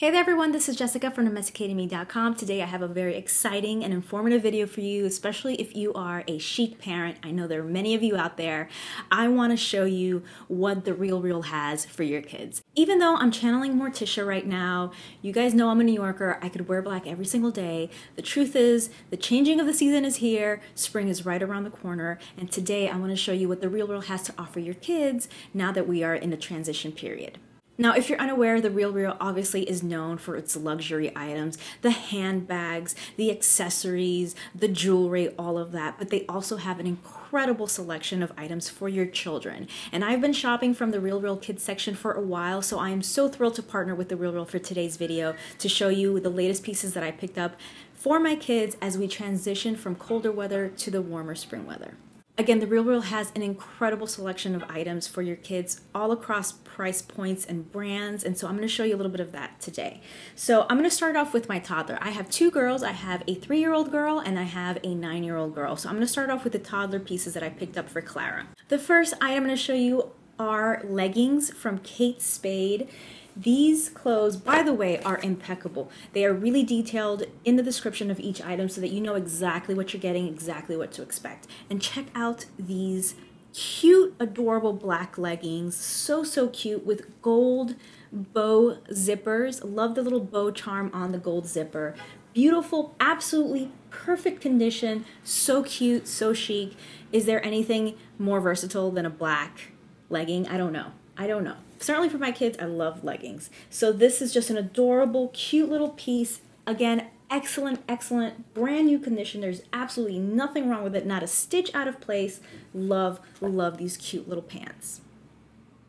Hey there everyone, this is Jessica from domesticatedme.com. Today I have a very exciting and informative video for you, especially if you are a chic parent. I know there are many of you out there. I want to show you what The RealReal has for your kids. Even though I'm channeling Morticia right now, you guys know I'm a New Yorker, I could wear black every single day. The truth is, the changing of the season is here, spring is right around the corner, and today I want to show you what The RealReal has to offer your kids now that we are in a transition period. Now, if you're unaware, The RealReal obviously is known for its luxury items, the handbags, the accessories, the jewelry, all of that, but they also have an incredible selection of items for your children. And I've been shopping from the RealReal Kids section for a while, so I am so thrilled to partner with The RealReal for today's video to show you the latest pieces that I picked up for my kids as we transition from colder weather to the warmer spring weather. Again, The RealReal has an incredible selection of items for your kids all across price points and brands, and so I'm going to show you a little bit of that today. So I'm going to start off with my toddler. I have two girls. I have a 3-year-old girl and I have a 9-year-old girl. So I'm going to start off with the toddler pieces that I picked up for Clara. The first item I'm going to show you are leggings from Kate Spade. These clothes, by the way, are impeccable. They are really detailed in the description of each item so that you know exactly what you're getting, exactly what to expect. And check out these cute, adorable black leggings. So cute with gold bow zippers. Love the little bow charm on the gold zipper. Beautiful, absolutely perfect condition. So cute, so chic. Is there anything more versatile than a black legging? I don't know. Certainly for my kids, I love leggings. So this is just an adorable, cute little piece. Again, excellent, brand new condition. There's absolutely nothing wrong with it. Not a stitch out of place. Love these cute little pants.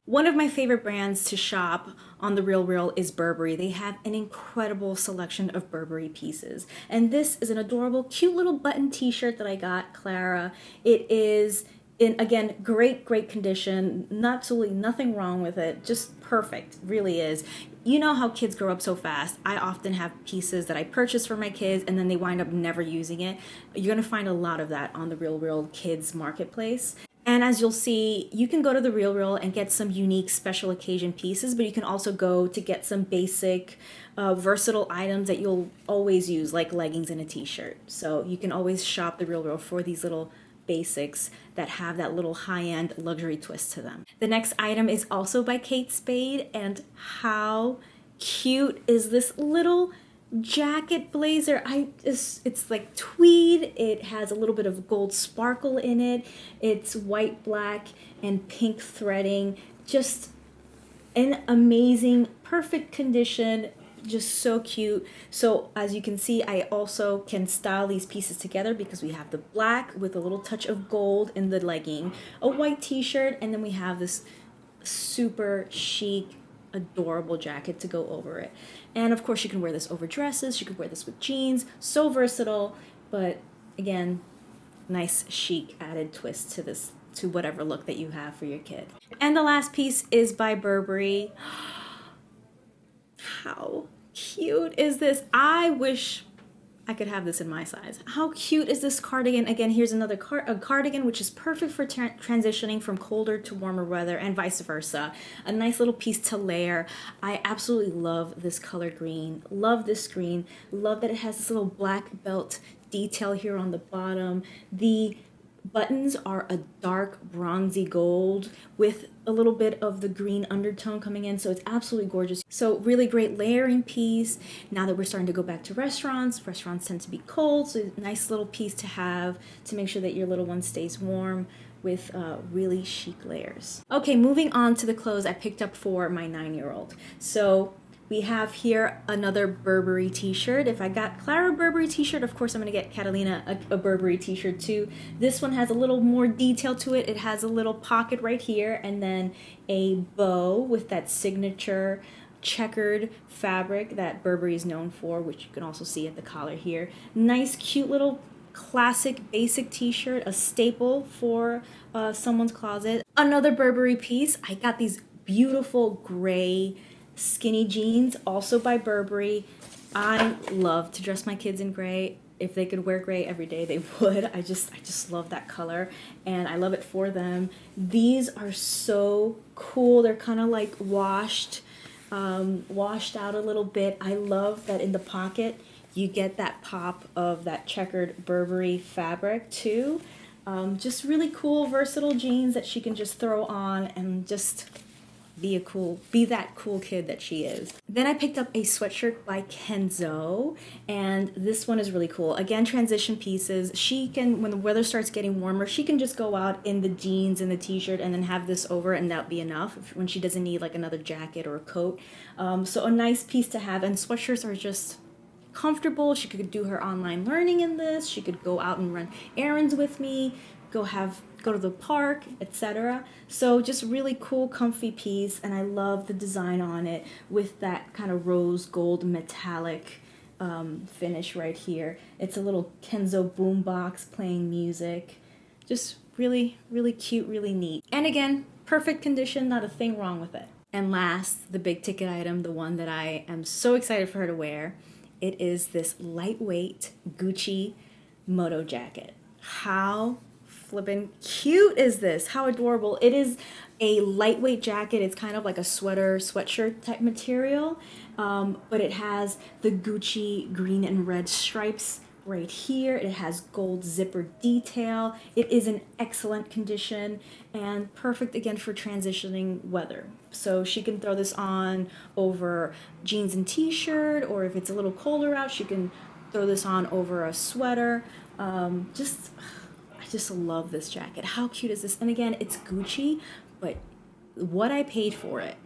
One of my favorite brands to shop on The RealReal is Burberry. They have an incredible selection of Burberry pieces. And this is an adorable, cute little button t-shirt that I got Clara. It is in, again, great condition. Absolutely nothing wrong with it. Just perfect, really is. You know how kids grow up so fast. I often have pieces that I purchase for my kids and then they wind up never using it. You're gonna find a lot of that on the RealReal Kids Marketplace. And as you'll see, you can go to the RealReal and get some unique special occasion pieces, but you can also go to get some basic, versatile items that you'll always use, like leggings and a t-shirt. So you can always shop the RealReal for these little basics that have that little high-end luxury twist to them. The next item is also by Kate Spade, and how cute is this little jacket blazer? It's like tweed. It has a little bit of gold sparkle in it. It's white, black, and pink threading. Just an amazing, perfect condition. Just so cute. So as you can see, I also can style these pieces together because we have the black with a little touch of gold in the legging, a white t-shirt, and then we have this super chic, adorable jacket to go over it. And of course you can wear this over dresses, you can wear this with jeans, so versatile, but again, nice chic added twist to this, to whatever look that you have for your kid. And the last piece is by Burberry. How cute is this? I wish I could have this in my size. How cute is this cardigan? Again, here's another cardigan, which is perfect for transitioning from colder to warmer weather and vice versa. A nice little piece to layer. I absolutely love this color green. Love this green. Love that it has this little black belt detail here on the bottom. The buttons are a dark bronzy gold with a little bit of the green undertone coming in, so it's absolutely gorgeous. So really great layering piece. Now that we're starting to go back to restaurants tend to be cold, so nice little piece to have to make sure that your little one stays warm with really chic layers. Okay, moving on to the clothes I picked up for my 9-year-old. So we have here another Burberry t-shirt. If I got Clara a Burberry t-shirt, of course I'm gonna get Catalina a Burberry t-shirt too. This one has a little more detail to it. It has a little pocket right here and then a bow with that signature checkered fabric that Burberry is known for, which you can also see at the collar here. Nice, cute little classic basic t-shirt, a staple for someone's closet. Another Burberry piece. I got these beautiful gray skinny jeans, also by Burberry. I love to dress my kids in gray. If they could wear gray every day, they would. I just love that color, and I love it for them. These are so cool. They're kind of like washed washed out a little bit. I love that in the pocket you get that pop of that checkered Burberry fabric too. Just really cool, versatile jeans that she can just throw on and just be that cool kid that she is. Then I picked up a sweatshirt by Kenzo, and this one is really cool. Again, transition pieces. She can, when the weather starts getting warmer, she can just go out in the jeans and the t-shirt and then have this over, and that'll be enough when she doesn't need like another jacket or a coat. So a nice piece to have, and sweatshirts are just comfortable. She could do her online learning in this. She could go out and run errands with me, go to the park, etc. So just really cool, comfy piece, and I love the design on it with that kind of rose gold metallic finish right here. It's a little Kenzo boombox playing music. Just really, really cute, really neat. And again, perfect condition, not a thing wrong with it. And last, the big ticket item, the one that I am so excited for her to wear. It is this lightweight Gucci moto jacket. How flippin' cute is this? How adorable. It is a lightweight jacket. It's kind of like a sweatshirt type material, but it has the Gucci green and red stripes right here. It has gold zipper detail. It is in excellent condition and perfect again for transitioning weather. So she can throw this on over jeans and t-shirt, or if it's a little colder out, she can throw this on over a sweater. I just love this jacket. How cute is this? And again, it's Gucci, but what I paid for it,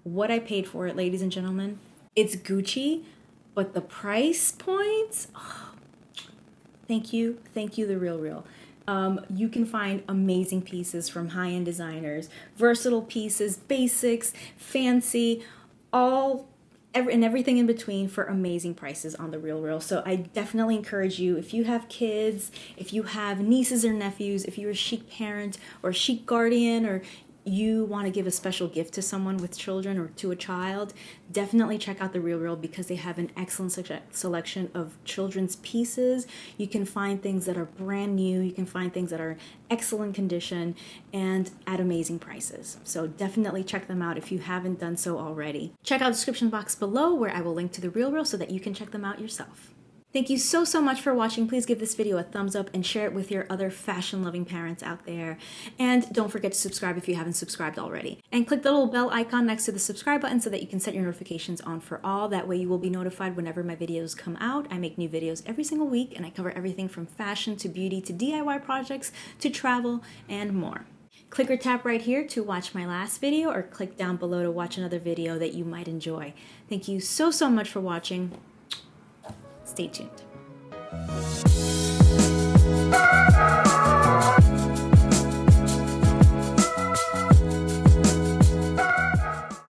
ladies and gentlemen, it's Gucci, but the price points, oh, thank you, The RealReal. You can find amazing pieces from high-end designers, versatile pieces, basics, fancy, and everything in between for amazing prices on The RealReal. So I definitely encourage you, if you have kids, if you have nieces or nephews, if you're a chic parent or a chic guardian, or you want to give a special gift to someone with children or to a child, definitely check out The RealReal because they have an excellent selection of children's pieces. You can find things that are brand new, you can find things that are in excellent condition and at amazing prices. So definitely check them out if you haven't done so already. Check out the description box below where I will link to The RealReal so that you can check them out yourself. Thank you so much for watching. Please give this video a thumbs up and share it with your other fashion-loving parents out there. And don't forget to subscribe if you haven't subscribed already. And click the little bell icon next to the subscribe button so that you can set your notifications on for all. That way you will be notified whenever my videos come out. I make new videos every single week, and I cover everything from fashion to beauty to DIY projects to travel and more. Click or tap right here to watch my last video, or click down below to watch another video that you might enjoy. Thank you so much for watching. Stay tuned.